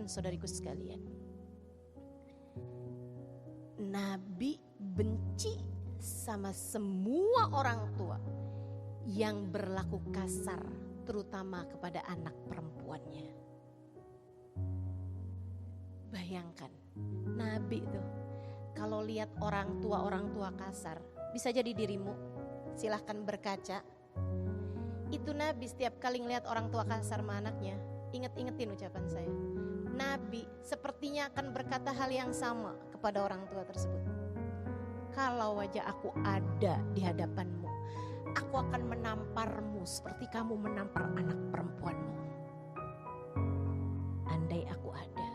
teman-teman saudariku sekalian, Nabi benci sama semua orang tua yang berlaku kasar, terutama kepada anak perempuannya. Bayangkan, Nabi tuh kalau lihat orang tua kasar, bisa jadi dirimu, silahkan berkaca. Itu Nabi setiap kali ngelihat orang tua kasar sama anaknya, ingetin ucapan saya. Nabi sepertinya akan berkata hal yang sama kepada orang tua tersebut. Kalau wajah aku ada di hadapanmu, aku akan menamparmu seperti kamu menampar anak perempuanmu. Andai aku ada,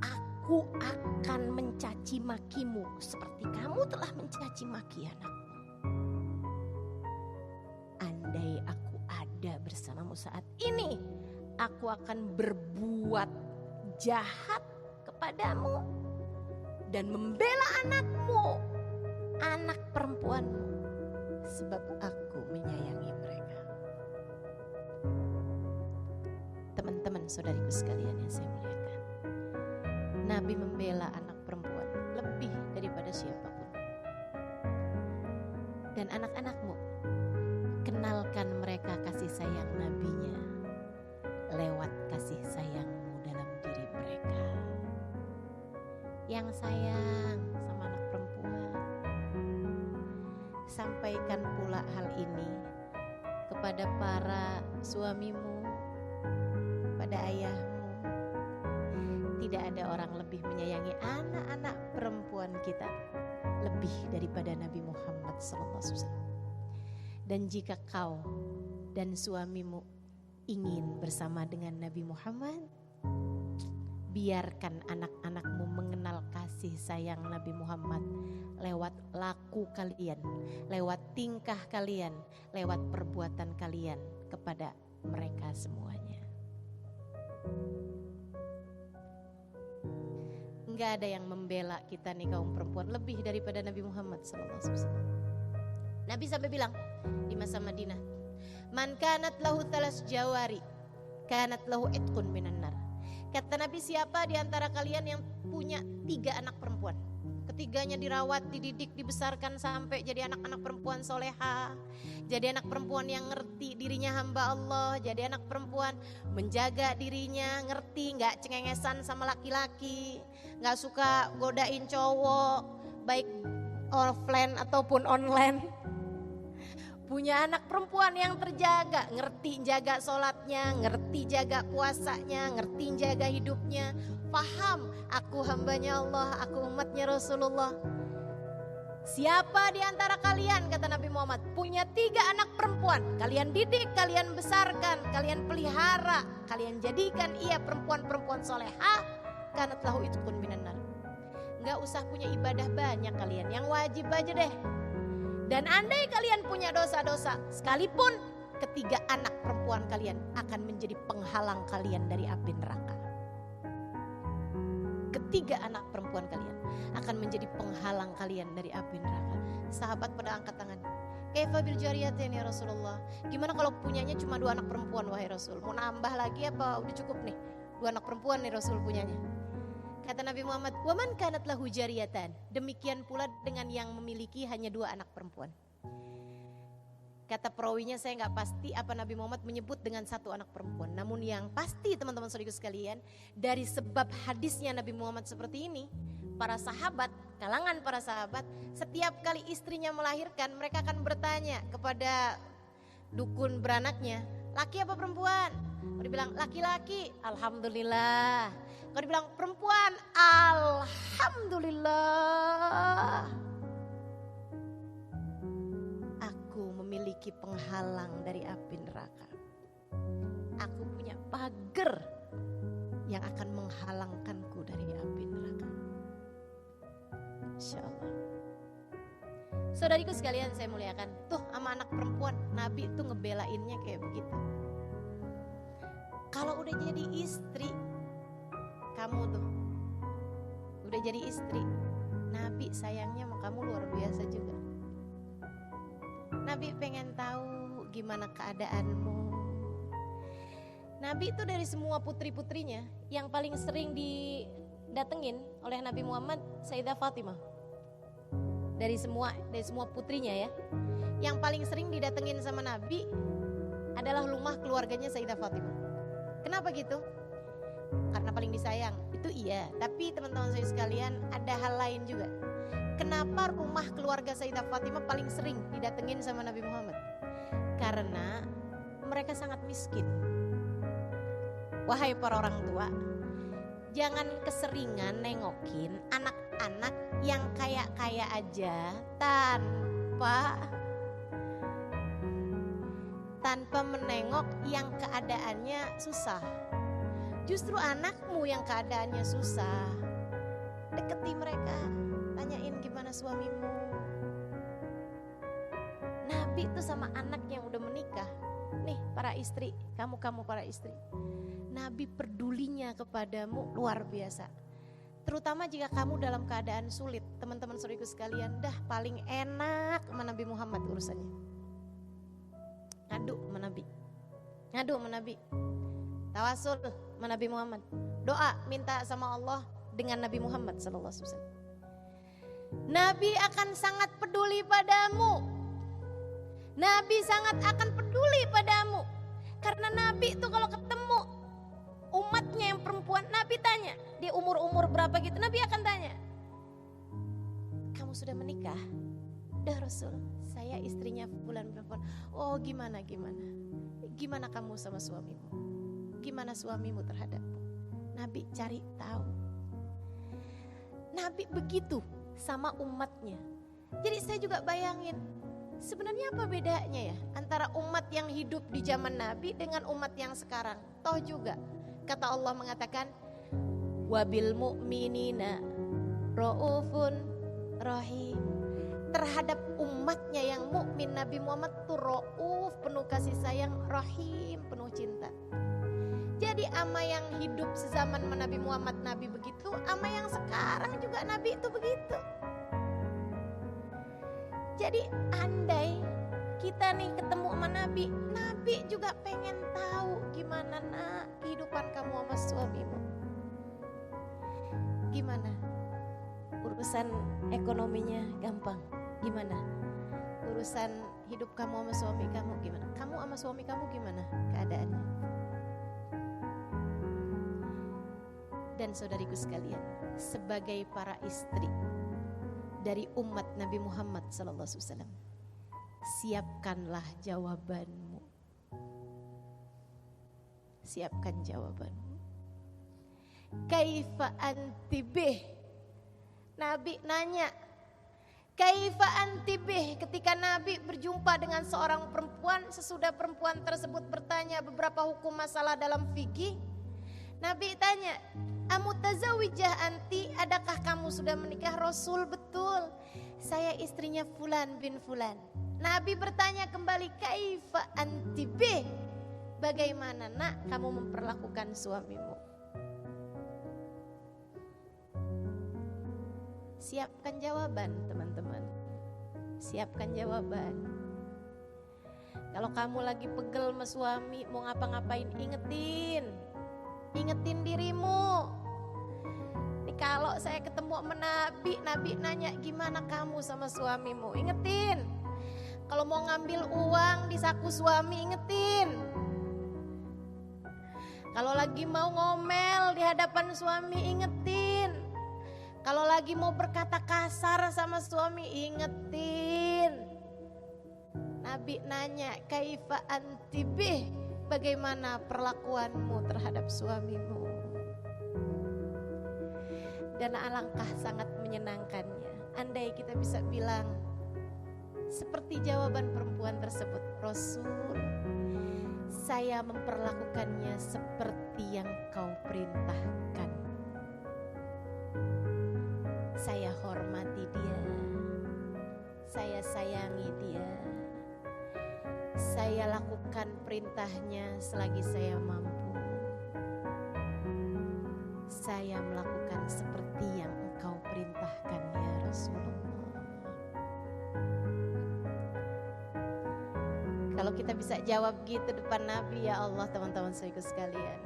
aku akan mencaci makimu seperti kamu telah mencaci maki anakmu. Andai aku ada bersamamu saat ini, aku akan berbuat jahat kepadamu dan membela anakmu, anak perempuanmu, sebab aku menyayangi mereka. Teman-teman saudariku sekalian yang saya muliakan, Nabi membela anak perempuan lebih daripada siapapun. Dan anak-anakmu, kenalkan mereka kasih sayang Nabinya lewat kasih sayangmu dalam diri mereka. Yang sayang sama anak perempuan, sampaikan pula hal ini kepada para suamimu, pada ayahmu. Tidak ada orang lebih menyayangi anak-anak perempuan kita lebih daripada Nabi Muhammad SAW. Dan jika kau dan suamimu ingin bersama dengan Nabi Muhammad, biarkan anak-anakmu mengenal kasih sayang Nabi Muhammad lewat laku kalian, lewat tingkah kalian, lewat perbuatan kalian kepada mereka semuanya. Enggak ada yang membela kita nih kaum perempuan lebih daripada Nabi Muhammad SAW. Nabi sampai bilang di masa Madinah, man kanat lahu thalas jawari kanat lahu itqun minan nar. Kata Nabi, siapa di antara kalian yang punya 3 anak perempuan, ketiganya dirawat, dididik, dibesarkan sampai jadi anak-anak perempuan soleha, jadi anak perempuan yang ngerti dirinya hamba Allah, jadi anak perempuan menjaga dirinya, ngerti gak cengengesan sama laki-laki, gak suka godain cowok baik offline ataupun online. Punya anak perempuan yang terjaga, ngerti jaga sholatnya, ngerti jaga puasanya, ngerti jaga hidupnya, paham aku hambanya Allah, aku umatnya Rasulullah. Siapa di antara kalian, kata Nabi Muhammad, punya 3 anak perempuan, kalian didik, kalian besarkan, kalian pelihara, kalian jadikan ia perempuan-perempuan solehah, kanat lahu itqun minan nar. Gak usah punya ibadah banyak kalian, yang wajib aja deh. Dan andai kalian punya dosa-dosa, sekalipun 3 anak perempuan kalian akan menjadi penghalang kalian dari api neraka. 3 anak perempuan kalian akan menjadi penghalang kalian dari api neraka. Sahabat pada angkat tangan. Kaifa bil jariyatain ya Rasulullah? Gimana kalau punyanya cuma 2 anak perempuan wahai Rasul? Mau nambah lagi apa udah cukup nih? 2 anak perempuan nih Rasul punyanya. Kata Nabi Muhammad, waman kanat lahu jariyatan. Demikian pula dengan yang memiliki hanya 2 anak perempuan. Kata perawinya saya gak pasti apa Nabi Muhammad menyebut dengan 1 anak perempuan. Namun yang pasti teman-teman saudaraku sekalian, dari sebab hadisnya Nabi Muhammad seperti ini, para sahabat, kalangan para sahabat, setiap kali istrinya melahirkan, mereka akan bertanya kepada dukun beranaknya, laki apa perempuan? Kalau dibilang laki-laki, alhamdulillah. Kalau dibilang perempuan, alhamdulillah. Aku memiliki penghalang dari api neraka. Aku punya pagar yang akan menghalangkanku dari api neraka. Insya Allah. Saudariku sekalian saya muliakan, tuh sama anak perempuan, Nabi tuh ngebelainnya kayak begitu. Kalau udah jadi istri, kamu tuh udah jadi istri, Nabi sayangnya sama kamu luar biasa juga. Nabi pengen tahu gimana keadaanmu. Nabi itu dari semua putri-putrinya yang paling sering didatengin oleh Nabi Muhammad Sayyidah Fatimah. Dari semua putrinya ya. Yang paling sering didatengin sama Nabi adalah rumah keluarganya Sayyidah Fatimah. Kenapa gitu? Karena paling disayang. Itu iya, tapi teman-teman saya sekalian ada hal lain juga. Kenapa rumah keluarga Sayyidah Fatimah paling sering didatengin sama Nabi Muhammad? Karena mereka sangat miskin. Wahai para orang tua, jangan keseringan nengokin anak-anak yang kaya-kaya aja tanpa menengok yang keadaannya susah. Justru anakmu yang keadaannya susah, deketi mereka, tanyain gimana suamimu. Nabi itu sama anak yang udah menikah. Nih para istri, kamu para istri, Nabi pedulinya kepadamu luar biasa. Terutama jika kamu dalam keadaan sulit. Teman-teman saudaraku sekalian, dah paling enak sama Nabi Muhammad urusannya. Ngadu sama Nabi. Tawasul sama Nabi Muhammad. Doa minta sama Allah dengan Nabi Muhammad SAW. Nabi akan sangat peduli padamu. Nabi sangat akan peduli padamu. Karena Nabi itu kalau ketemu umatnya yang perempuan, Nabi tanya, dia umur berapa gitu, Nabi akan tanya, kamu sudah menikah? Udah Rasul, saya istrinya fulan perempuan. Oh gimana kamu sama suamimu? Gimana suamimu terhadapmu? Nabi cari tahu. Nabi begitu sama umatnya. Jadi saya juga bayangin, sebenarnya apa bedanya ya antara umat yang hidup di zaman Nabi dengan umat yang sekarang? Toh juga kata Allah mengatakan, wabil mu'minina ra'ufun rahim. Terhadap umatnya yang mukmin, Nabi Muhammad tuh ra'uf, penuh kasih sayang, rahim, penuh cinta. Jadi ama yang hidup sezaman Nabi Muhammad, Nabi begitu, ama yang sekarang juga Nabi itu begitu. Jadi andai kita nih ketemu sama Nabi, Nabi juga pengen tahu gimana nak kehidupan kamu sama suamimu. Gimana? Urusan ekonominya gampang. Gimana? Urusan hidup kamu sama suami kamu gimana? Kamu sama suami kamu gimana keadaannya? Dan saudariku sekalian, sebagai para istri dari umat Nabi Muhammad SAW, siapkanlah jawabanmu. Siapkan jawabanmu. Kaifa anti bih? Nabi nanya, kaifa anti bih? Ketika Nabi berjumpa dengan seorang perempuan, sesudah perempuan tersebut bertanya beberapa hukum masalah dalam fikih, Nabi tanya, amutazawijah anti, adakah kamu sudah menikah? Rasul, betul, saya istrinya fulan bin fulan. Nabi bertanya kembali, kaifa anti bih? Bagaimana nak kamu memperlakukan suamimu? Siapkan jawaban teman-teman. Siapkan jawaban. Kalau kamu lagi pegel sama suami, mau ngapa-ngapain, ingetin dirimu. Nih kalau saya ketemu sama Nabi nanya gimana kamu sama suamimu, ingetin. Kalau mau ngambil uang di saku suami, ingetin. Kalau lagi mau ngomel di hadapan suami, ingetin. Kalau lagi mau berkata kasar sama suami, ingetin. Nabi nanya, kaifa anti bih? Bagaimana perlakuanmu terhadap suamimu? Dan alangkah sangat menyenangkannya andai kita bisa bilang seperti jawaban perempuan tersebut, Rasul, saya memperlakukannya seperti yang kau perintahkan. Saya hormati dia, saya sayangi dia, saya lakukan perintahnya selagi saya mampu. Saya melakukan seperti yang engkau perintahkan ya Rasulullah. Kalau kita bisa jawab gitu depan Nabi, ya Allah teman-teman saudaraku sekalian,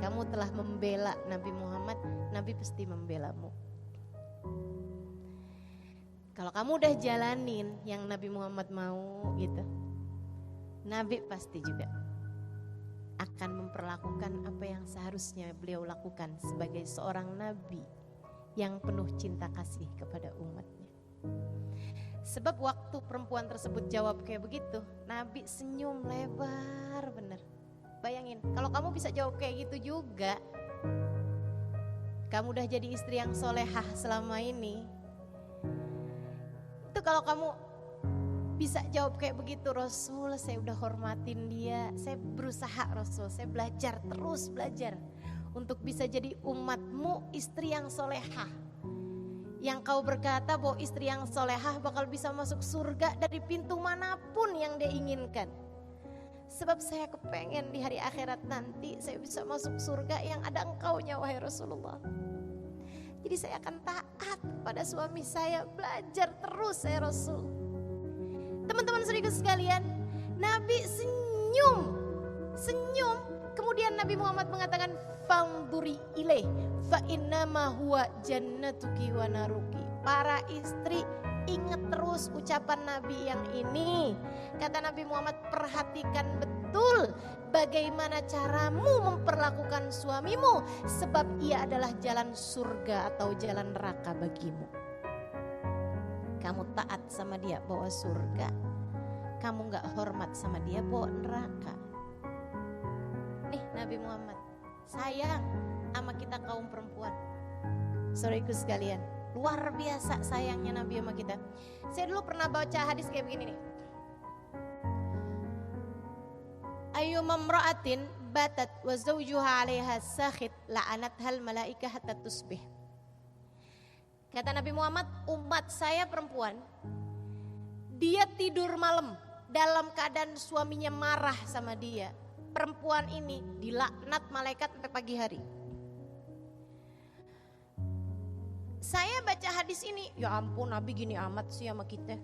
kamu telah membela Nabi Muhammad, Nabi pasti membelamu. Kalau kamu udah jalanin yang Nabi Muhammad mau gitu, Nabi pasti juga akan memperlakukan apa yang seharusnya beliau lakukan sebagai seorang Nabi yang penuh cinta kasih kepada umatnya. Sebab waktu perempuan tersebut jawab kayak begitu, Nabi senyum lebar bener. Bayangin, kalau kamu bisa jawab kayak gitu juga, kamu udah jadi istri yang solehah selama ini. Itu kalau kamu bisa jawab kayak begitu, Rasul, saya udah hormatin dia, saya berusaha Rasul, saya belajar, terus belajar untuk bisa jadi umatmu istri yang solehah. Yang kau berkata bahwa istri yang solehah bakal bisa masuk surga dari pintu manapun yang dia inginkan. Sebab saya kepengen di hari akhirat nanti saya bisa masuk surga yang ada engkaunya wahai Rasulullah. Jadi saya akan taat pada suami saya, belajar terus saya Rasul. Teman-teman saudaraku sekalian, Nabi senyum. Kemudian Nabi Muhammad mengatakan, "Fangduri ilaih fa innama huwa jannatuki wa naruki." Para istri, ingat terus ucapan Nabi yang ini. Kata Nabi Muhammad, perhatikan betul bagaimana caramu memperlakukan suamimu, sebab ia adalah jalan surga atau jalan neraka bagimu. Kamu taat sama dia bawa surga, kamu gak hormat sama dia bawa neraka. Nih Nabi Muhammad sayang sama kita kaum perempuan. Saudaraku sekalian, luar biasa sayangnya Nabi sama kita. Saya dulu pernah baca hadis kayak begini nih. Ayyuma imra'atin batat wa zawjuha 'alaiha sakhit la'anathal malaikah hatta tusbih. Kata Nabi Muhammad, umat saya perempuan, dia tidur malam dalam keadaan suaminya marah sama dia. Perempuan ini dilaknat malaikat sampai pagi hari. Saya baca hadis ini, ya ampun Nabi gini amat sih sama kita.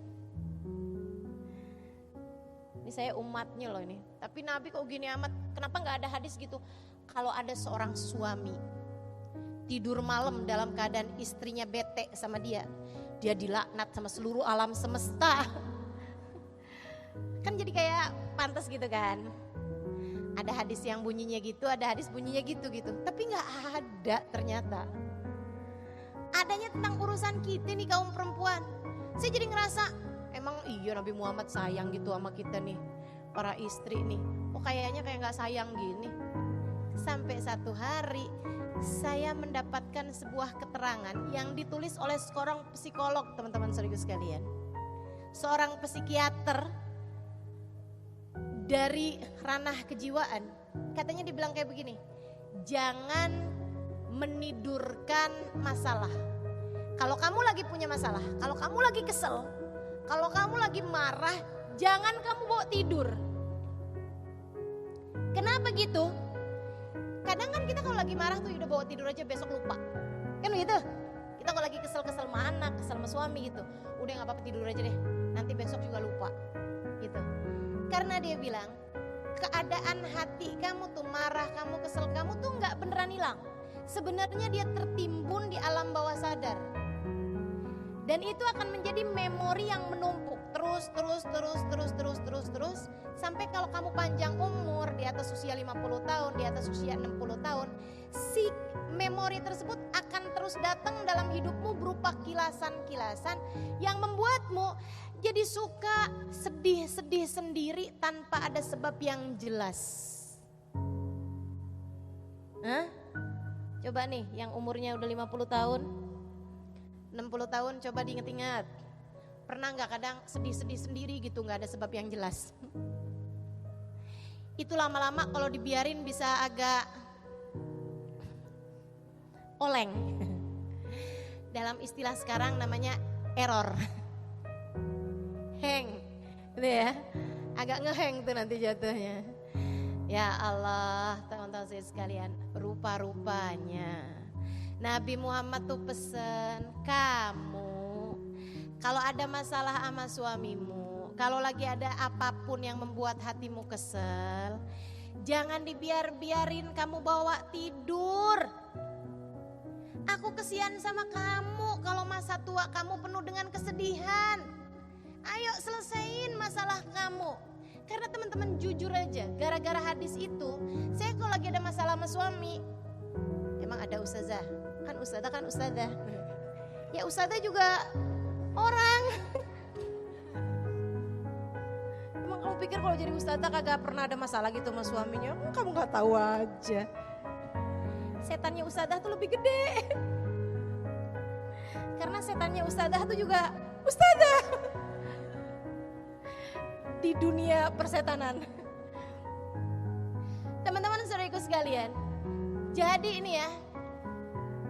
Ini saya umatnya loh ini. Tapi Nabi kok gini amat, kenapa gak ada hadis gitu? Kalau ada seorang suami tidur malam dalam keadaan istrinya bete sama dia, dia dilaknat sama seluruh alam semesta. Kan jadi kayak pantas gitu kan. Ada hadis yang bunyinya gitu, ada hadis bunyinya gitu-gitu. Tapi gak ada ternyata. Adanya tentang urusan kita nih kaum perempuan. Saya jadi ngerasa, emang iya Nabi Muhammad sayang gitu sama kita nih, para istri nih. Kok kayaknya kayak gak sayang gini. Sampai satu hari saya mendapatkan sebuah keterangan yang ditulis oleh seorang psikolog, teman-teman saudaraku sekalian. Seorang psikiater dari ranah kejiwaan. Katanya dibilang kayak begini, jangan menidurkan masalah. Kalau kamu lagi punya masalah, kalau kamu lagi kesel, kalau kamu lagi marah, jangan kamu bawa tidur. Kenapa gitu? Kadang kan kita kalau lagi marah tuh udah bawa tidur aja besok lupa. Kan begitu? Kita kalau lagi kesel-kesel sama anak, kesel sama suami gitu, udah gak apa-apa tidur aja deh, nanti besok juga lupa gitu. Karena dia bilang, keadaan hati kamu tuh marah, kamu kesel, kamu tuh gak beneran hilang. Sebenarnya dia tertimbun di alam bawah sadar. Dan itu akan menjadi memori yang menumpuk terus sampai kalau kamu panjang umur di atas usia 50 tahun, di atas usia 60 tahun, si memori tersebut akan terus datang dalam hidupmu berupa kilasan-kilasan yang membuatmu jadi suka sedih-sedih sendiri tanpa ada sebab yang jelas. Hah? Coba nih yang umurnya udah 50 tahun, 60 tahun, coba diinget-inget. Pernah gak kadang sedih-sedih sendiri gitu, gak ada sebab yang jelas? Itu lama-lama kalau dibiarin bisa agak oleng. Dalam istilah sekarang namanya error. Hang, gitu ya. Agak ngehang tuh nanti jatuhnya. Ya Allah, teman-teman saya sekalian, rupa-rupanya Nabi Muhammad tuh pesen, kamu kalau ada masalah sama suamimu, Kalau lagi ada apapun yang membuat hatimu kesel, jangan dibiarin kamu bawa tidur. Aku kesian sama kamu kalau masa tua kamu penuh dengan kesedihan. Ayo selesaiin masalah kamu. Karena teman-teman jujur aja, gara-gara hadis itu, saya kalau lagi ada masalah sama suami, emang ada ustazah, kan ustazah. Ya ustazah juga orang. Emang kamu pikir kalau jadi ustazah kagak pernah ada masalah gitu sama suaminya? Kamu gak tahu aja. Setannya ustazah tuh lebih gede. Karena setannya ustazah tuh juga ustazah. Di dunia persetanan. Teman-teman saudaraku sekalian, jadi ini ya,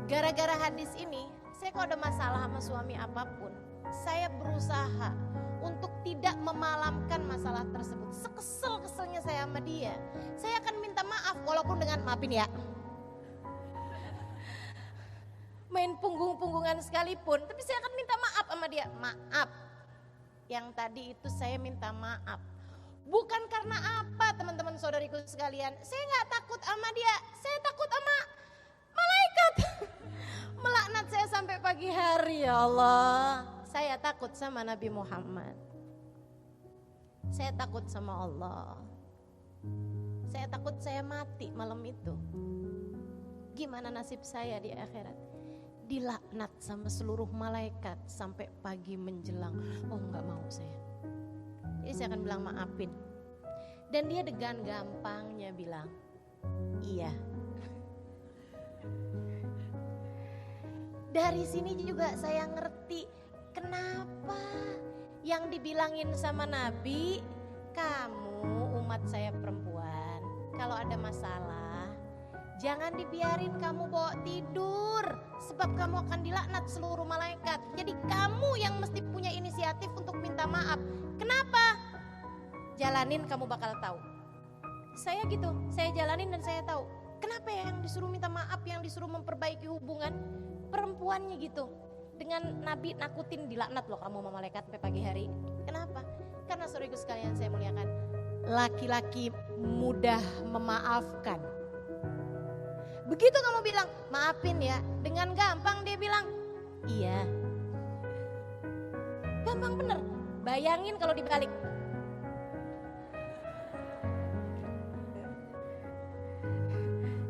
gara-gara hadis ini, saya kalau ada masalah sama suami apapun, saya berusaha untuk tidak memalamkan masalah tersebut. Sekesel-keselnya saya sama dia, saya akan minta maaf walaupun dengan maafin ya. Main punggung-punggungan sekalipun, tapi saya akan minta maaf sama dia. Maaf, yang tadi itu saya minta maaf. Bukan karena apa teman-teman saudariku sekalian, saya gak takut sama dia, saya takut sama malaikat. Melaknat saya sampai pagi hari, ya Allah. Saya takut sama Nabi Muhammad. Saya takut sama Allah. Saya takut saya mati malam itu. Gimana nasib saya di akhirat? Dilaknat sama seluruh malaikat sampai pagi menjelang. Oh enggak mau saya. Jadi saya akan bilang maafin. Dan dia dengan gampangnya bilang iya. Dari sini juga saya ngerti kenapa yang dibilangin sama Nabi, kamu umat saya perempuan, kalau ada masalah jangan dibiarin kamu bawa tidur, sebab kamu akan dilaknat seluruh malaikat. Jadi kamu yang mesti punya inisiatif untuk minta maaf. Kenapa? Jalanin, kamu bakal tahu. Saya gitu, saya jalanin dan saya tahu. Kenapa ya yang disuruh minta maaf, yang disuruh memperbaiki hubungan, perempuannya gitu. Dengan Nabi nakutin, dilaknat loh kamu sama malaikat sampai pagi hari. Kenapa? Karena saudaraku sekalian saya muliakan, laki-laki mudah memaafkan. Begitu kamu bilang, maafin ya, dengan gampang dia bilang, iya. Gampang bener, bayangin kalau dibalik.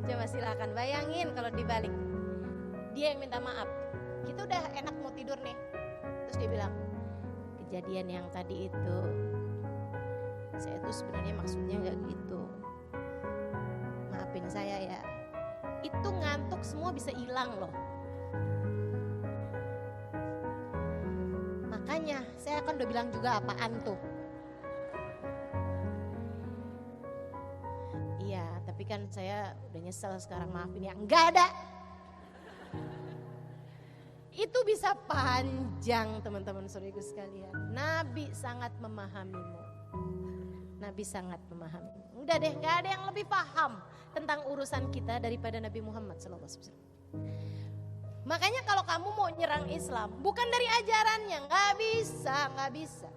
Coba silakan bayangin kalau dibalik. Dia yang minta maaf, kita udah enak mau tidur nih. Terus dia bilang, kejadian yang tadi itu, saya tuh sebenarnya maksudnya gak gitu. Maafin saya ya. Itu ngantuk semua bisa hilang loh. Makanya saya akan udah bilang juga apaan tuh. Iya, tapi kan saya udah nyesel sekarang, maafin ya. Enggak ada. Itu bisa panjang teman-teman saudaraku sekalian. Nabi sangat memahamimu. Nabi sangat memahamimu. Udah deh, gak ada yang lebih paham tentang urusan kita daripada Nabi Muhammad SAW. Makanya kalau kamu mau nyerang Islam, bukan dari ajarannya, gak bisa.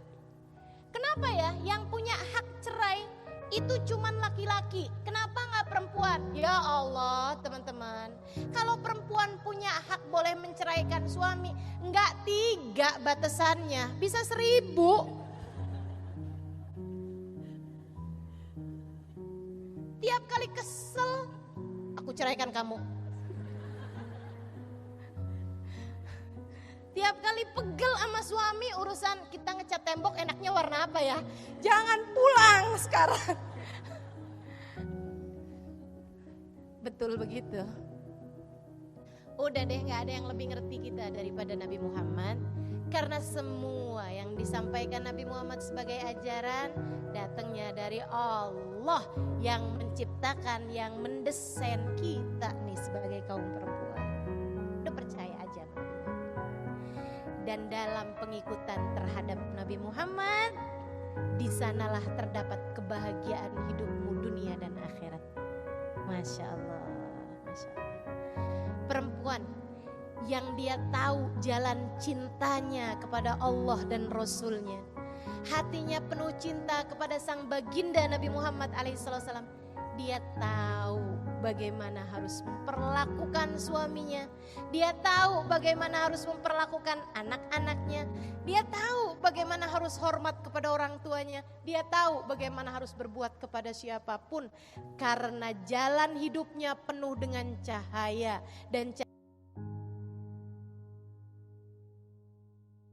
Kenapa ya yang punya hak cerai itu cuman laki-laki, kenapa gak perempuan? Ya Allah teman-teman, kalau perempuan punya hak boleh menceraikan suami, gak 3 batasannya, bisa 1000. Tiap kali kesel, aku ceraikan kamu. Tiap kali pegel sama suami urusan kita ngecat tembok enaknya warna apa ya? Jangan pulang sekarang. Betul begitu. Udah deh, gak ada yang lebih ngerti kita daripada Nabi Muhammad. Karena semua yang disampaikan Nabi Muhammad sebagai ajaran datangnya dari Allah yang menciptakan, yang mendesain kita nih sebagai kaum perempuan. Udah percaya aja Nabi Muhammad. Dan dalam pengikutan terhadap Nabi Muhammad, di sanalah terdapat kebahagiaan hidupmu dunia dan akhirat. Masya Allah, Masya Allah. Perempuan yang dia tahu jalan cintanya kepada Allah dan Rasulnya, hatinya penuh cinta kepada sang baginda Nabi Muhammad alaihissalam. Dia tahu bagaimana harus memperlakukan suaminya. Dia tahu bagaimana harus memperlakukan anak-anaknya. Dia tahu bagaimana harus hormat kepada orang tuanya. Dia tahu bagaimana harus berbuat kepada siapapun. Karena jalan hidupnya penuh dengan cahaya. Dan